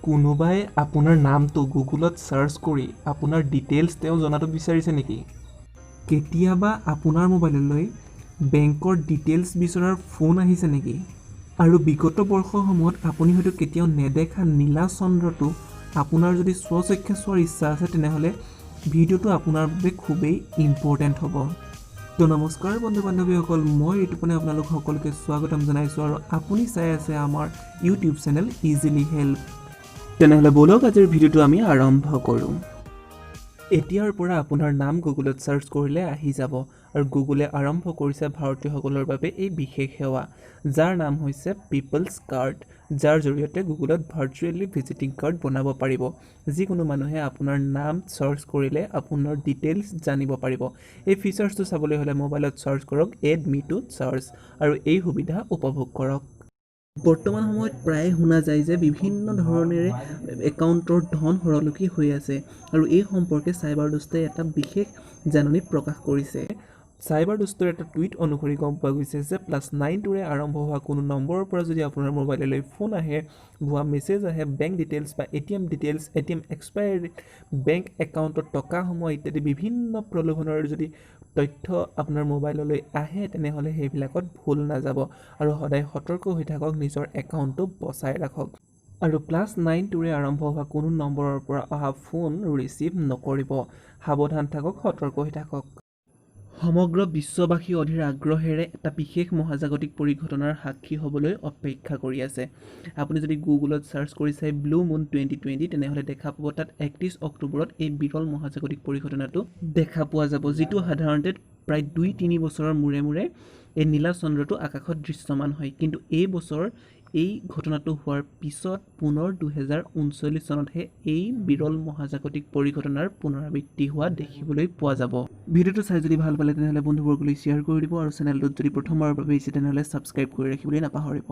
কোনোবাই আপোনাৰ নামটো গুগলত চাৰ্চ কৰি আপোনাৰ ডিটেইলছ তেওঁ জনাটো বিচাৰিছে নেকি? কেতিয়াবা আপোনাৰ মোবাইললৈ বেংকৰ ডিটেইলছ বিচৰাৰ ফোন আহিছে নেকি? আৰু বিগত বৰ্ষসমূহত আপুনি হয়তো কেতিয়াও নেদেখা নীলা চন্দ্ৰটো আপোনাৰ যদি স্বচক্ষে চোৱাৰ ইচ্ছা আছে তেনেহ'লে ভিডিঅ'টো আপোনাৰ বাবে খুবেই ইম্পৰ্টেণ্ট হ'ব। তো নমস্কাৰ বন্ধু বান্ধৱীসকল, মই ঋতুপনে আপোনালোক সকলোকে স্বাগতম জনাইছোঁ আৰু আপুনি চাই আছে আমাৰ ইউটিউব চেনেল ইজিলি হেল্প। তেনেহ'লে ব'লক আজিৰ ভিডিঅ'টো আমি আৰম্ভ কৰোঁ। এতিয়াৰ পৰা আপোনাৰ নাম গুগলত চাৰ্চ কৰিলে আহি যাব আৰু গুগলে আৰম্ভ কৰিছে ভাৰতীয়সকলৰ বাবে এই বিশেষ সেৱা, যাৰ নাম হৈছে পিপলছ কাৰ্ড, যাৰ জৰিয়তে গুগলত ভাৰ্চুৱেলি ভিজিটিং কাৰ্ড বনাব পাৰিব। যিকোনো মানুহে আপোনাৰ নাম চাৰ্চ কৰিলে আপোনাৰ ডিটেইলছ জানিব পাৰিব। এই ফিচাৰ্ছটো চাবলৈ হ'লে মোবাইলত চাৰ্চ কৰক এড মি টু চাৰ্চ আৰু এই সুবিধা উপভোগ কৰক। বৰ্তমান সময়ত প্ৰায়ে শুনা যায় যে বিভিন্ন ধৰণেৰে একাউণ্টৰ ধন সৰলকি হৈ আছে আৰু এই সম্পৰ্কে চাইবাৰ দুষ্টে এটা বিশেষ জাননী প্ৰকাশ কৰিছে। চাইবাৰ দুষ্টৰ এটা টুইট অনুসৰি গম পোৱা গৈছে যে +92ৰে আৰম্ভ হোৱা কোনো নম্বৰৰ পৰা যদি আপোনাৰ মোবাইললৈ ফোন আহে, ভুৱা মেছেজ আহে, বেংক ডিটেইলছ বা ATM details, ATM expiry, bank একাউণ্টত টকা সোমোৱা ইত্যাদি বিভিন্ন প্ৰলোভনৰ যদি তথ্য আপোনাৰ মোবাইললৈ আহে তেনেহ'লে সেইবিলাকত ভুল নাযাব আৰু সদায় সতৰ্ক হৈ থাকক, নিজৰ একাউণ্টটো বচাই ৰাখক। আৰু +92ৰে আৰম্ভ হোৱা কোনো নম্বৰৰ পৰা অহা ফোন ৰিচিভ নকৰিব। সাৱধান থাকক, সতৰ্ক হৈ থাকক। সমগ্ৰ বিশ্ববাসী অধীৰ আগ্ৰহেৰে এটা বিশেষ মহাজাগতিক পৰিঘটনাৰ সাক্ষী হ'বলৈ অপেক্ষা কৰি আছে। আপুনি যদি গুগলত চাৰ্চ কৰি চাই ব্লু মুন 2020 তেনেহ'লে দেখা পাব তাত 31 অক্টোবৰত এই বিৰল মহাজাগতিক পৰিঘটনাটো দেখা পোৱা যাব, যিটো সাধাৰণতে প্ৰায় 2-3 বছৰৰ মূৰে মূৰে এই নীলা চন্দ্ৰটো আকাশত দৃশ্যমান হয়। কিন্তু এই বছৰ এই ঘটনাটো হোৱাৰ পিছত পুনৰ 2039 চনতহে এই বিৰল মহাজাগতিক পৰিঘটনাৰ পুনৰাবৃত্তি হোৱা দেখিবলৈ পোৱা যাব। ভিডিঅ'টো চাই যদি ভাল পালে তেনেহ'লে বন্ধুবৰ্গলৈ শ্বেয়াৰ কৰি দিব আৰু চেনেলটোত যদি প্ৰথমবাৰৰ বাবে আহিছে তেনেহ'লে ছাবস্ক্ৰাইব কৰি ৰাখিবলৈ নাপাহৰিব।